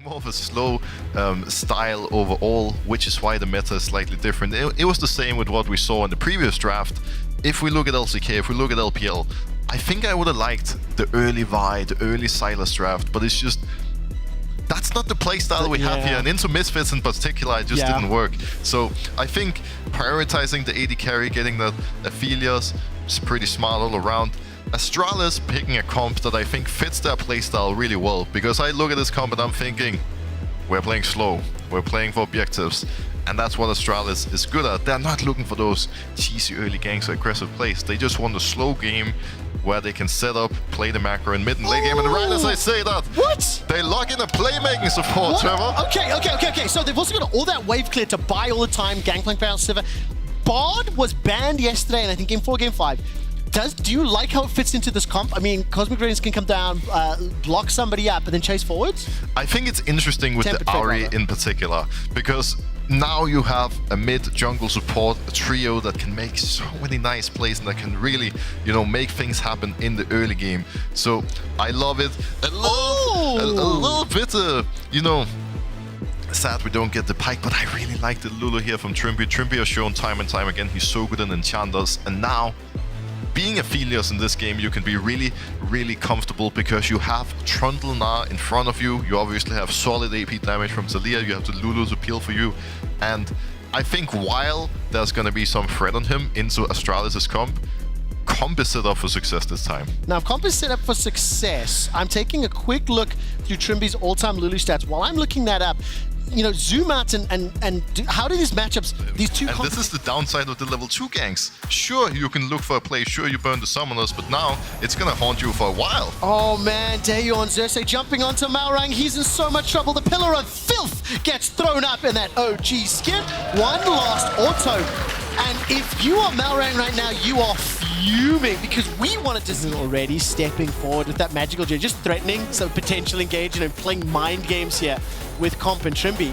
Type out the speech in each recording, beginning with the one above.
More of a slow style overall, which is why the meta is slightly different. It was the same with what we saw in the previous draft. If we look at LCK, if we look at LPL, I think I would have liked the early Vi, the early Silas draft, but it's just, that's not the playstyle we have here, and into Misfits in particular, it just didn't work. So I think prioritizing the AD carry, getting the Aphelios is pretty smart all around. Astralis picking a comp that I think fits their playstyle really well, because I look at this comp and I'm thinking, we're playing slow, we're playing for objectives, and that's what Astralis is good at. They're not looking for those cheesy early ganks or aggressive plays. They just want a slow game where they can set up, play the macro in mid and late game, and right as I say that, they lock in a playmaking support, Trevor. Okay. So they've also got all that wave clear to buy all the time, Gangplank Barrel Sliver. Bard was banned yesterday, and I think Game 4, Game 5. Do you like how it fits into this comp? I mean, Cosmic Radiance can come down, block somebody up, and then chase forwards? I think it's interesting with the Ahri in particular, because now you have a mid-jungle support, a trio that can make so many nice plays and that can really, you know, make things happen in the early game. So I love it. A little bit, you know, sad we don't get the Pyke, but I really like the Lulu here from Trimby. Trimby has shown time and time again he's so good in Enchanters, and now being Aphelios in this game, you can be really, really comfortable because you have Trundle now in front of you. You obviously have solid AP damage from Zalia. You have the Lulu to peel for you. And I think while there's going to be some threat on him into Astralis' comp is set up for success this time. Now, if comp is set up for success, I'm taking a quick look through Trimby's all-time Lulu stats. While I'm looking that up, you know, zoom out and how do these matchups, these two... And this is the downside of the level 2 ganks. Sure, you can look for a play, sure you burn the summoners, but now it's gonna haunt you for a while. Oh man, Daeon Xerxes jumping onto Malrang, he's in so much trouble. The Pillar of Filth gets thrown up in that OG skip. One lost auto. And if you are Malrang right now, you are fuming because we wanted to see already stepping forward with that magical jet, just threatening some potential engage, you know, playing mind games here with Comp and Trimby.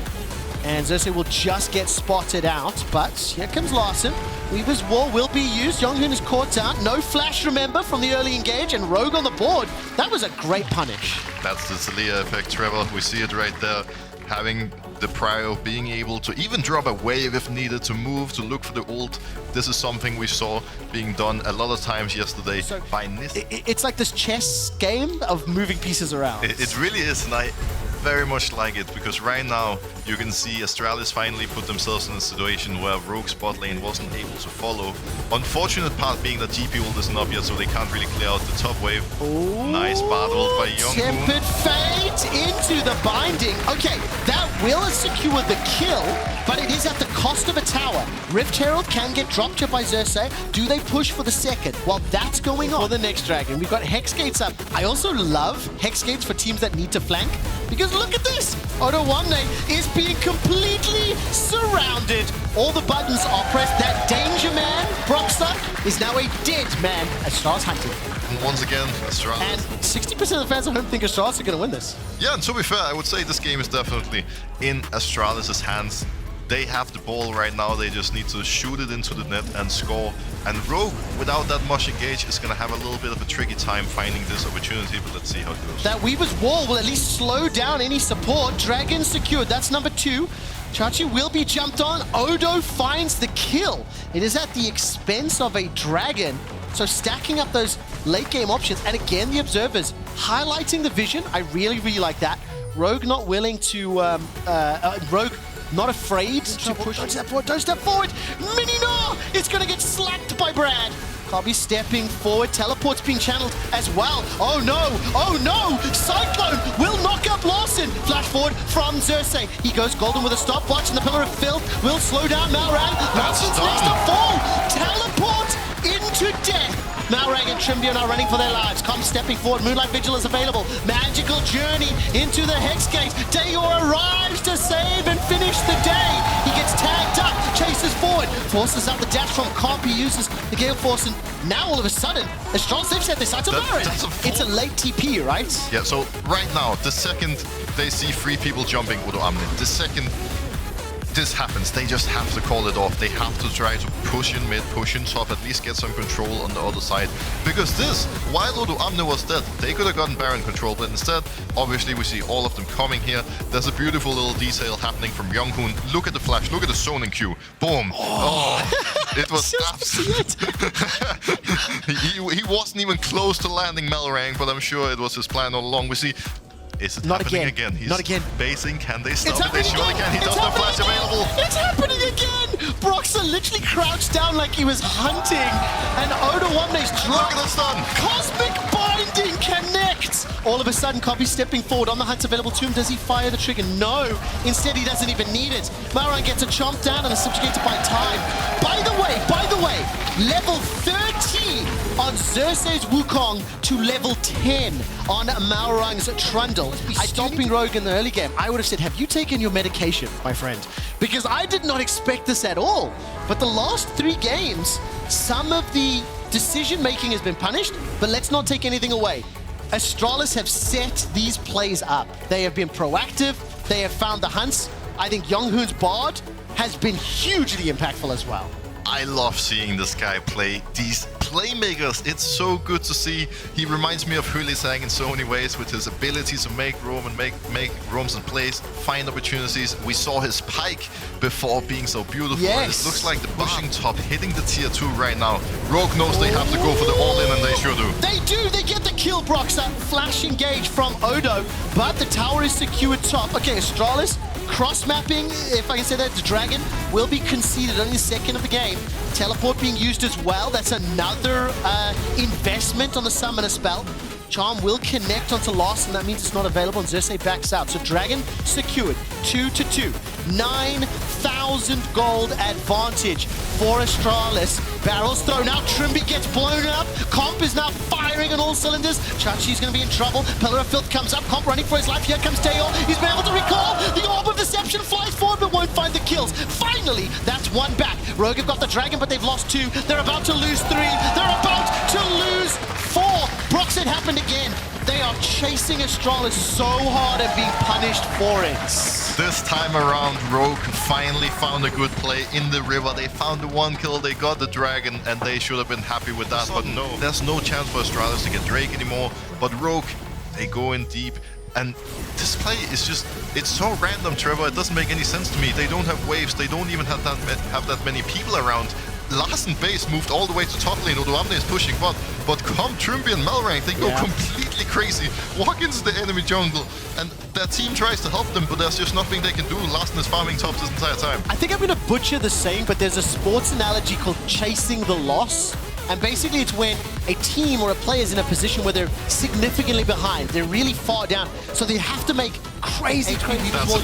And Xerxes will just get spotted out, but here comes Larson. Weaver's Wall will be used. JeongHoon is caught out. No flash, remember, from the early engage, and Rogue on the board. That was a great punish. That's the Zalia effect, Trevor. We see it right there. Having the prio, being able to even drop a wave if needed, to move, to look for the ult. This is something we saw being done a lot of times yesterday by Nis. It's like this chess game of moving pieces around. It really is, and I very much like it, because right now you can see Astralis finally put themselves in a situation where Rogue's bot lane wasn't able to follow. Unfortunate part being that GP ult isn't up yet, so they can't really clear out the top wave. Ooh, nice battle by JeongHoon. Tempered Fate into the binding. Okay, that will secure the kill, but it is at the cost of a tower. Rift Herald can get dropped here by Xerxes. Do they push for the second? While that's going on for the next dragon, we've got Hex Gates up. I also love Hex Gates for teams that need to flank, because look at this! Odo Wamne is being completely surrounded. All the buttons are pressed. That Danger Man, Brockster, is now a dead man as Stars hunting. And once again, Astralis. And 60% of the fans at home think Astralis are going to win this. Yeah, and to be fair, I would say this game is definitely in Astralis' hands. They have the ball right now, they just need to shoot it into the net and score. And Rogue, without that much engage, is going to have a little bit of a tricky time finding this opportunity, but let's see how it goes. That Weaver's Wall will at least slow down any support. Dragon secured, that's number 2. Chachi will be jumped on. Odo finds the kill. It is at the expense of a Dragon. So stacking up those late game options, and again the Observers highlighting the vision. I really, really like that. Rogue not willing to, Rogue not afraid to push. Don't step forward, don't step forward. Mini-Gnar! It's gonna get slapped by Brad. Kabi stepping forward, teleport's being channeled as well. Oh no, Cyclone will knock up Larson. Flash forward from Xerxes. He goes golden with a stopwatch, and the Pillar of Filth will slow down Malrang. Larson's next to fall. Teleport into death. Malrang and Trimby are now running for their lives. Comp stepping forward, Moonlight Vigil is available. Magical Journey into the Hex Gate. Dayor arrives to save and finish the day. He gets tagged up, chases forward, forces out the dash from Comp. He uses the Gale Force, and now all of a sudden, Astralis, they've set this out to Baron. It's a late TP, right? Yeah, so right now, the second they see 3 people jumping Odo Amnin, the second this happens, they just have to call it off. They have to try to push in mid, push in top, at least get some control on the other side. Because this, while Odo Amne was dead, they could have gotten Baron control, but instead, obviously we see all of them coming here. There's a beautiful little detail happening from JeongHoon. Look at the flash, look at the zoning Q. Boom. Oh, it was absolute. he wasn't even close to landing Malrang, but I'm sure it was his plan all along. We see, is it Not happening again. He's Not again. basing. Can they stop It's it? They surely can. He does have flash available. It's happening again! Broxah literally crouched down like he was hunting, and Odo Amne's Look drop. at the stun. Cosmic Binding connects! All of a sudden, Copy stepping forward on the hunt available to him. Does he fire the trigger? No. Instead, he doesn't even need it. Malrang gets a chomp down and is subjugated by time. By the way, level 13 on Xerxes Wukong to level 10 on Malrang's Trundle. Stomping Rogue in the early game, I would have said, have you taken your medication, my friend? Because I did not expect this at all. But the last 3 games, some of the decision-making has been punished, but let's not take anything away. Astralis have set these plays up. They have been proactive. They have found the hunts. I think JeongHoon's Bard has been hugely impactful as well. I love seeing this guy play these playmakers. It's so good to see. He reminds me of Hulisang in so many ways with his ability to make roam and make roams and plays, find opportunities. We saw his pike before being so beautiful. Yes. And it looks like the pushing top hitting the tier 2 right now. Rogue knows they have to go for the all-in, and they sure do. They do. They get the kill, Broxah. Flash engage from Odo, but the tower is secured top. Okay, Astralis cross-mapping, if I can say that, the Dragon will be conceded only the second of the game. Teleport being used as well. That's another investment on the Summoner spell. Charm will connect onto Lost, and that means it's not available, and Xerxes backs out. So Dragon secured, 2-2. 9,000 gold advantage for Astralis. Barrels thrown out, Trimby gets blown up. Comp is now firing on all cylinders. Chachi's going to be in trouble. Pillar of Filth comes up, Comp running for his life. Here comes Taeol. He's been able to recall. The Orb of Deception flies forward, but won't find the kills. Finally, that's one back. Rogue have got the Dragon, but they've lost 2. They're about to lose 3. They're about to lose 4. Broxah, it happened again. They are chasing Astralis so hard and being punished for it. This time around, Rogue finally found a good play in the river. They found the 1 kill, they got the Dragon, and they should have been happy with that. But no, there's no chance for Astralis to get Drake anymore. But Rogue, they go in deep. And this play is just, it's so random, Trevor. It doesn't make any sense to me. They don't have waves. They don't even have that many people around. Larsen base moved all the way to top lane. Odo Amne is pushing bot, but come Trimby and Malrang, they go completely crazy, walk into the enemy jungle, and their team tries to help them, but there's just nothing they can do. Larsen is farming top this entire time. I think I'm going to butcher the saying, but there's a sports analogy called chasing the loss. And basically it's when a team or a player is in a position where they're significantly behind. They're really far down. So they have to make crazy That's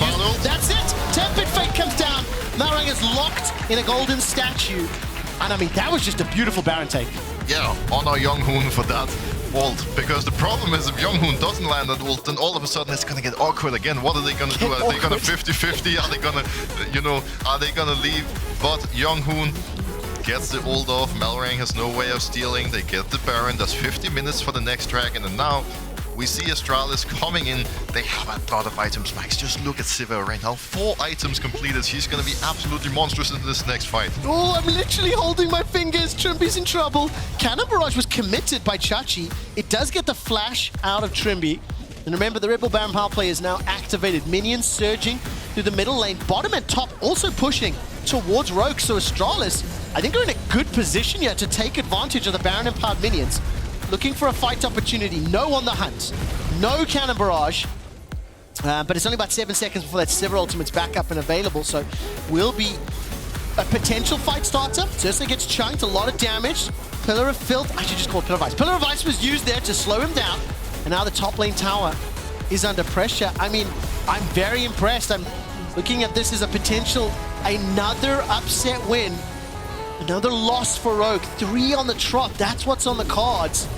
That's it! Tempered Fate comes down. Malrang is locked in a golden statue. And I mean, that was just a beautiful Baron take. Yeah, honor JeongHoon for that ult, because the problem is if JeongHoon doesn't land that ult, then all of a sudden it's gonna get awkward again. What are they gonna do? Are they gonna 50-50? Are they gonna, are they gonna leave? But JeongHoon gets the ult off. Malrang has no way of stealing. They get the Baron. There's 50 minutes for the next Dragon, and now we see Astralis coming in. They have a lot of items. Max, just look at Siva right now. 4 items completed. She's going to be absolutely monstrous in this next fight. Oh, I'm literally holding my fingers. Trimby's in trouble. Cannon Barrage was committed by Chachi. It does get the flash out of Trimby. And remember, the Red Bull Baron power play is now activated. Minions surging through the middle lane. Bottom and top also pushing towards Rogue. So Astralis, I think, are in a good position here to take advantage of the Baron empowered minions. Looking for a fight opportunity. No on the hunt. No Cannon Barrage. But it's only about 7 seconds before that Sivir ultimate's back up and available. So will be a potential fight starter. Xerxes gets chunked. A lot of damage. Pillar of Filth. I should just call it Pillar of Ice. Pillar of Ice was used there to slow him down. And now the top lane tower is under pressure. I mean, I'm very impressed. I'm looking at this as a potential, another upset win. Another loss for Rogue. 3 on the trot. That's what's on the cards.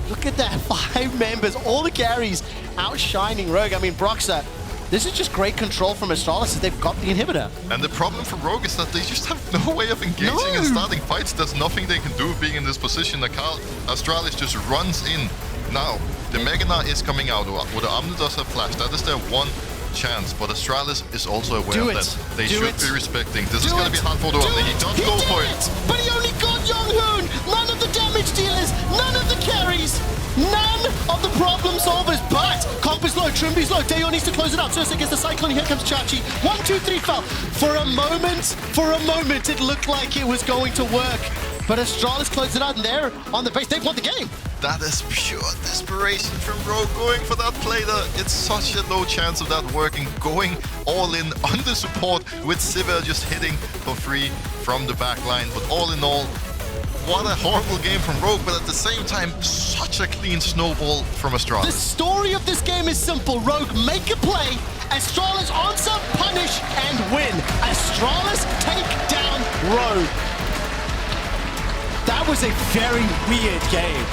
Look at that. 5 members. All the carries outshining Rogue. I mean, Broxah, this is just great control from Astralis as they've got the inhibitor. And the problem for Rogue is that they just have no way of engaging and starting fights. There's nothing they can do being in this position. Astralis just runs in. Now, the Megana is coming out. Odo Amne does have flash. That is their one chance, but Astralis is also aware Do of it. that. They Do should it. be respecting. This is Do going to it. be hard for the one. Do He it. does He go did for it. it. But he only got JeongHoon. None of the damage dealers, none of the carries, none of the problem solvers. But Comp is low, Trimby's low. Dayo needs to close it out. Sursik gets the cyclone. Here comes Chachi. 1, 2, 3 fell. For a moment, it looked like it was going to work. But Astralis closed it out, and they're on the base. They've won the game. That is pure desperation from Rogue going for that play there. It's such a low chance of that working. Going all in on the support with Sivir just hitting for free from the back line. But all in all, what a horrible game from Rogue, but at the same time, such a clean snowball from Astralis. The story of this game is simple. Rogue make a play, Astralis answer, punish, and win. Astralis take down Rogue. That was a very weird game.